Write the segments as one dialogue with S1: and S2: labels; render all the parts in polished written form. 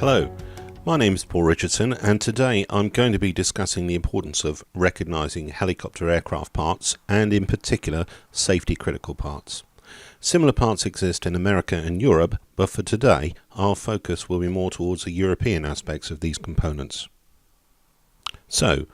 S1: Hello, my name is Paul Richardson, and today I'm going to be discussing the importance of recognising helicopter aircraft parts, and in particular safety critical parts. Similar parts exist in America and Europe, but for today our focus will be more towards the European aspects of these components. So,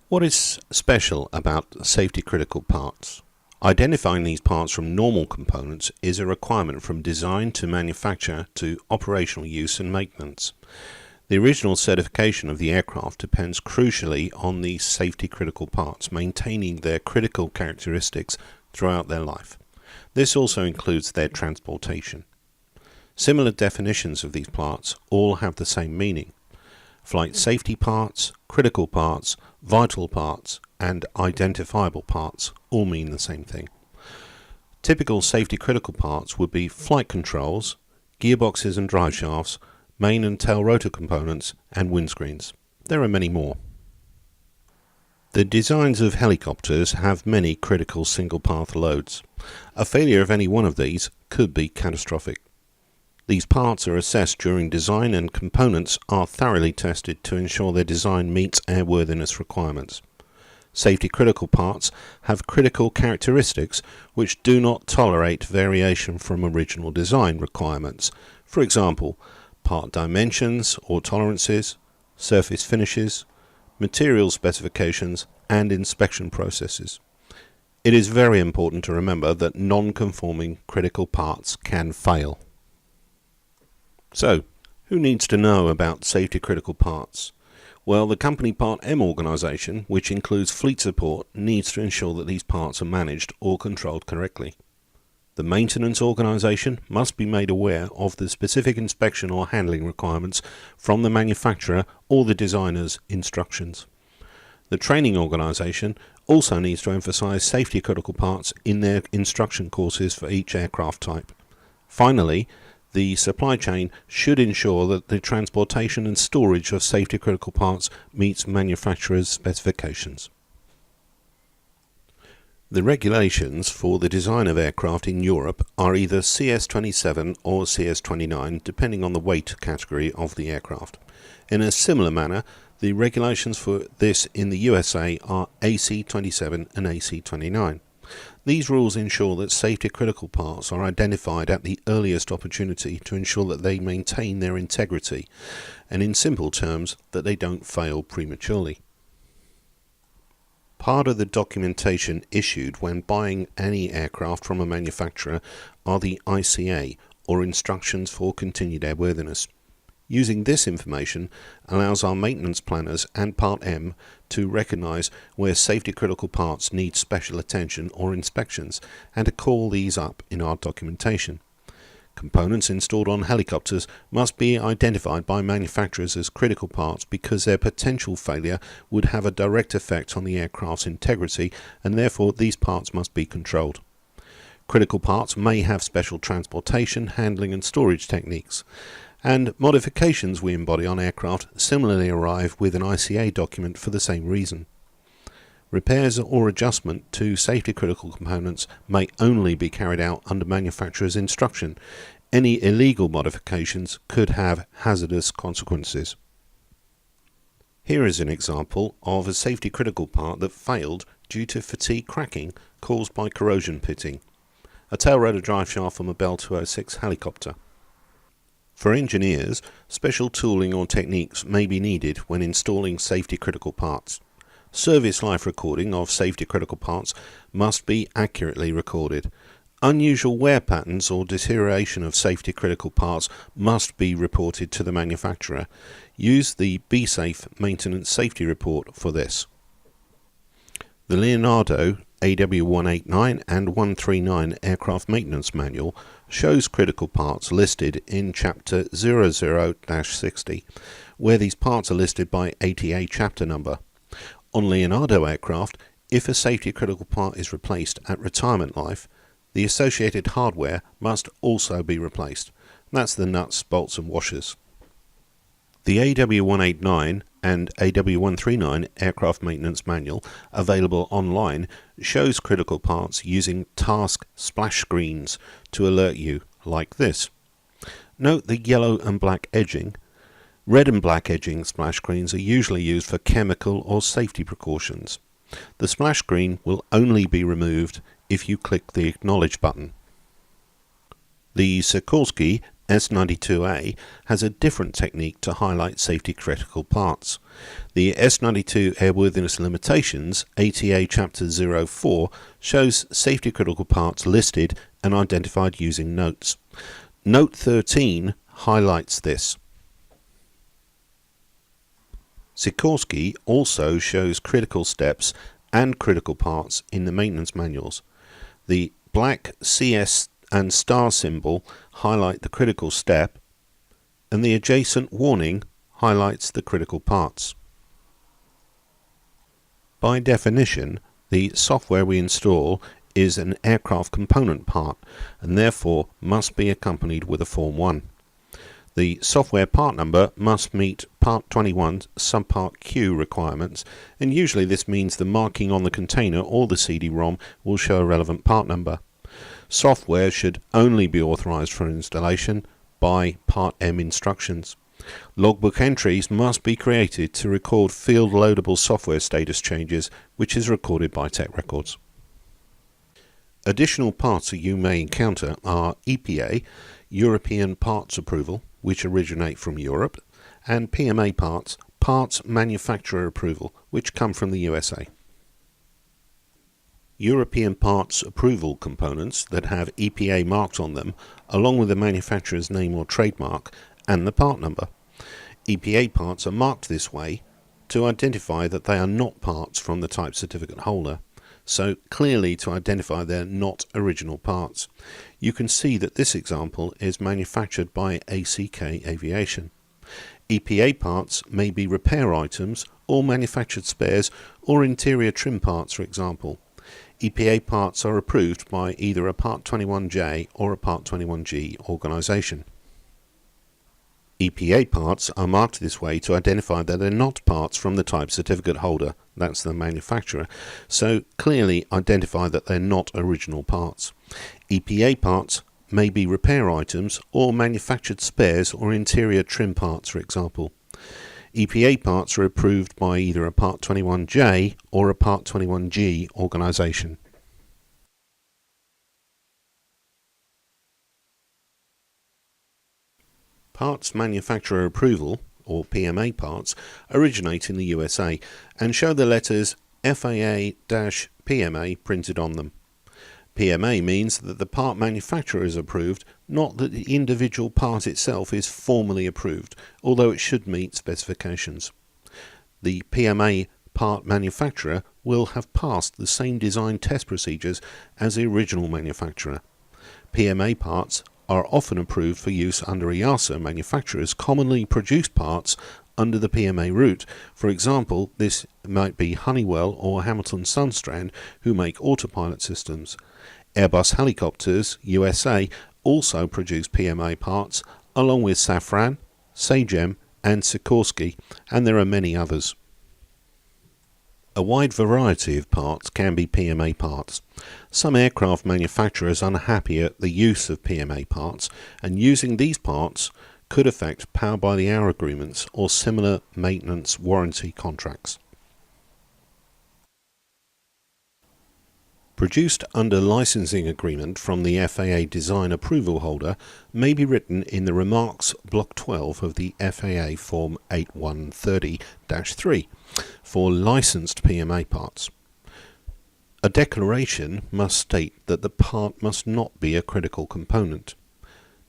S1: what is special about safety critical parts? Identifying these parts from normal components is a requirement from design to manufacture to operational use and maintenance. The original certification of the aircraft depends crucially on these safety critical parts maintaining their critical characteristics throughout their life. This also includes their transportation. Similar definitions of these parts all have the same meaning. Flight safety parts, critical parts, vital parts, and identifiable parts all mean the same thing. Typical safety critical parts would be flight controls, gearboxes and drive shafts, main and tail rotor components, and windscreens. There are many more. The designs of helicopters have many critical single-path loads. A failure of any one of these could be catastrophic. These parts are assessed during design, and components are thoroughly tested to ensure their design meets airworthiness requirements. Safety critical parts have critical characteristics which do not tolerate variation from original design requirements. For example, part dimensions or tolerances, surface finishes, material specifications, and inspection processes. It is very important to remember that non-conforming critical parts can fail. So, who needs to know about safety critical parts? Well, the company Part M organisation, which includes fleet support, needs to ensure that these parts are managed or controlled correctly. The maintenance organisation must be made aware of the specific inspection or handling requirements from the manufacturer or the designer's instructions. The training organisation also needs to emphasise safety critical parts in their instruction courses for each aircraft type. Finally, the supply chain should ensure that the transportation and storage of safety critical parts meets manufacturer's specifications. The regulations for the design of aircraft in Europe are either CS27 or CS29 depending on the weight category of the aircraft. In a similar manner, the regulations for this in the USA are AC27 and AC29. These rules ensure that safety critical parts are identified at the earliest opportunity to ensure that they maintain their integrity, and in simple terms, that they don't fail prematurely. Part of the documentation issued when buying any aircraft from a manufacturer are the ICA, or Instructions for Continued Airworthiness. Using this information allows our maintenance planners and Part M to recognise where safety critical parts need special attention or inspections, and to call these up in our documentation. Components installed on helicopters must be identified by manufacturers as critical parts because their potential failure would have a direct effect on the aircraft's integrity, and therefore these parts must be controlled. Critical parts may have special transportation, handling and storage techniques, and modifications we embody on aircraft similarly arrive with an ICA document for the same reason. Repairs or adjustment to safety critical components may only be carried out under manufacturer's instruction. Any illegal modifications could have hazardous consequences. Here is an example of a safety critical part that failed due to fatigue cracking caused by corrosion pitting. A tail rotor drive shaft from a Bell 206 helicopter. For engineers, special tooling or techniques may be needed when installing safety critical parts. Service life recording of safety critical parts must be accurately recorded. Unusual wear patterns or deterioration of safety critical parts must be reported to the manufacturer. Use the BSafe Maintenance Safety Report for this. The Leonardo AW189 and 139 Aircraft Maintenance Manual shows critical parts listed in Chapter 00-60, where these parts are listed by ATA chapter number. On Leonardo aircraft, if a safety critical part is replaced at retirement life, the associated hardware must also be replaced. That's the nuts, bolts and washers. The AW189 and AW139 Aircraft Maintenance Manual, available online, shows critical parts using task splash screens to alert you, like this. Note the yellow and black edging. Red and black edging splash screens are usually used for chemical or safety precautions. The splash screen will only be removed if you click the Acknowledge button. The Sikorsky S92A has a different technique to highlight safety critical parts. The S92 Airworthiness Limitations ATA Chapter 04 shows safety critical parts listed and identified using notes. Note 13 highlights this. Sikorsky also shows critical steps and critical parts in the maintenance manuals. The black CS and star symbol highlight the critical step, and the adjacent warning highlights the critical parts. By definition, the software we install is an aircraft component part and therefore must be accompanied with a Form 1. The software part number must meet Part 21 Subpart Q requirements, and usually this means the marking on the container or the CD-ROM will show a relevant part number. Software should only be authorized for installation by Part M instructions. Logbook entries must be created to record field loadable software status changes, which is recorded by Tech Records. Additional parts that you may encounter are EPA, European Parts Approval, which originate from Europe, and PMA parts, Parts Manufacturer Approval, which come from the USA. European Parts Approval components that have EPA marked on them, along with the manufacturer's name or trademark, and the part number. EPA parts are marked this way to identify that they are not parts from the type certificate holder, so clearly to identify they're not original parts. You can see that this example is manufactured by ACK Aviation. EPA parts may be repair items or manufactured spares or interior trim parts, for example. EPA parts are approved by either a Part 21J or a Part 21G organisation. EPA parts are marked this way to identify that they're not parts from the type certificate holder, that's the manufacturer, so clearly identify that they're not original parts. EPA parts may be repair items or manufactured spares or interior trim parts, for example. EPA parts are approved by either a Part 21J or a Part 21G organisation. Parts Manufacturer Approval, or PMA parts, originate in the USA and show the letters FAA-PMA printed on them. PMA means that the part manufacturer is approved, not that the individual part itself is formally approved, although it should meet specifications. The PMA part manufacturer will have passed the same design test procedures as the original manufacturer. PMA parts are often approved for use under EASA manufacturers commonly produce parts under the PMA route. For example, this might be Honeywell or Hamilton Sundstrand, who make autopilot systems. Airbus Helicopters USA also produce PMA parts, along with Safran, Sagem and Sikorsky, and there are many others. A wide variety of parts can be PMA parts. Some aircraft manufacturers are unhappy at the use of PMA parts, and using these parts could affect power-by-the-hour agreements or similar maintenance warranty contracts. Produced under licensing agreement from the FAA design approval holder may be written in the remarks block 12 of the FAA Form 8130-3 for licensed PMA parts. A declaration must state that the part must not be a critical component.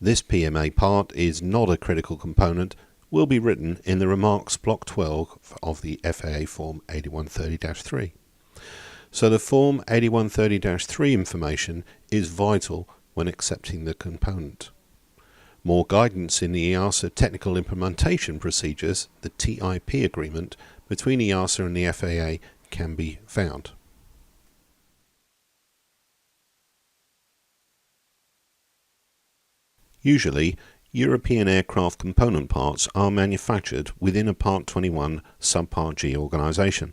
S1: This PMA part is not a critical component will be written in the remarks block 12 of the FAA Form 8130-3. So the Form 8130-3 information is vital when accepting the component. More guidance in the EASA Technical Implementation Procedures, the TIP agreement, between EASA and the FAA can be found. Usually, European aircraft component parts are manufactured within a Part 21 Subpart G organisation.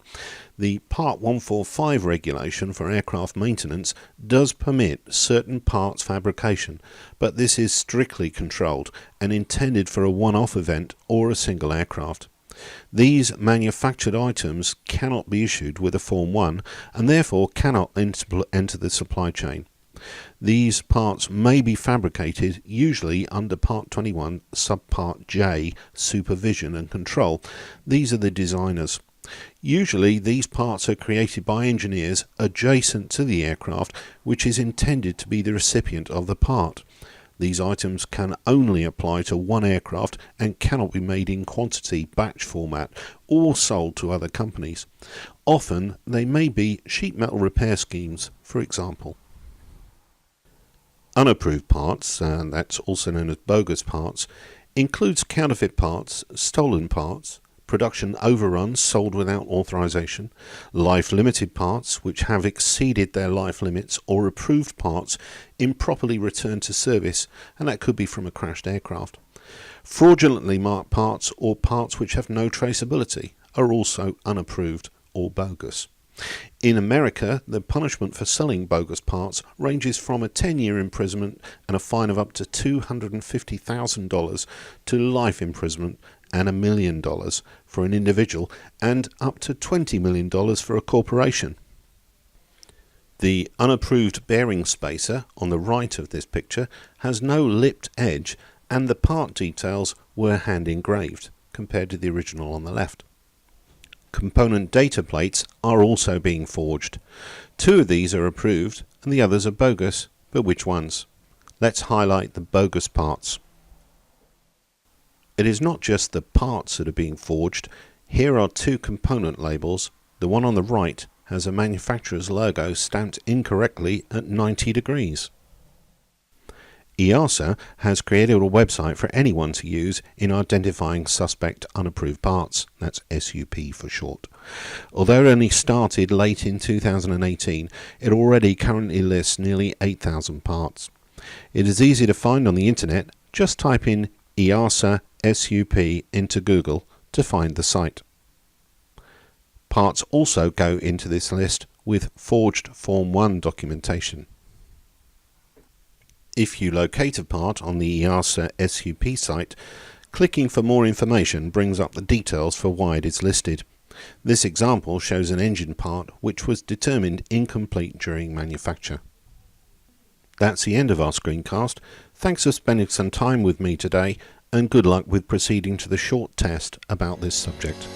S1: The Part 145 regulation for aircraft maintenance does permit certain parts fabrication, but this is strictly controlled and intended for a one-off event or a single aircraft. These manufactured items cannot be issued with a Form 1 and therefore cannot enter the supply chain. These parts may be fabricated usually under Part 21 Subpart J supervision and control. These are the designers. Usually these parts are created by engineers adjacent to the aircraft, which is intended to be the recipient of the part. These items can only apply to one aircraft and cannot be made in quantity batch format or sold to other companies. Often they may be sheet metal repair schemes, for example. Unapproved parts, and that's also known as bogus parts, includes counterfeit parts, stolen parts, production overruns sold without authorization, life-limited parts which have exceeded their life limits, or approved parts improperly returned to service, and that could be from a crashed aircraft. Fraudulently marked parts or parts which have no traceability are also unapproved or bogus. In America, the punishment for selling bogus parts ranges from a 10-year imprisonment and a fine of up to $250,000 to life imprisonment and $1 million for an individual and up to $20 million for a corporation. The unapproved bearing spacer on the right of this picture has no lipped edge, and the part details were hand engraved compared to the original on the left. Component data plates are also being forged. 2 of these are approved and the others are bogus, but which ones? Let's highlight the bogus parts. It is not just the parts that are being forged. Here are 2 component labels. The one on the right has a manufacturer's logo stamped incorrectly at 90 degrees. EASA has created a website for anyone to use in identifying suspect unapproved parts. That's SUP for short. Although it only started late in 2018, it already currently lists nearly 8,000 parts. It is easy to find on the internet. Just type in EASA SUP into Google to find the site. Parts also go into this list with forged Form 1 documentation. If you locate a part on the EASA SUP site, clicking for more information brings up the details for why it is listed. This example shows an engine part which was determined incomplete during manufacture. That's the end of our screencast. Thanks for spending some time with me today, and good luck with proceeding to the short test about this subject.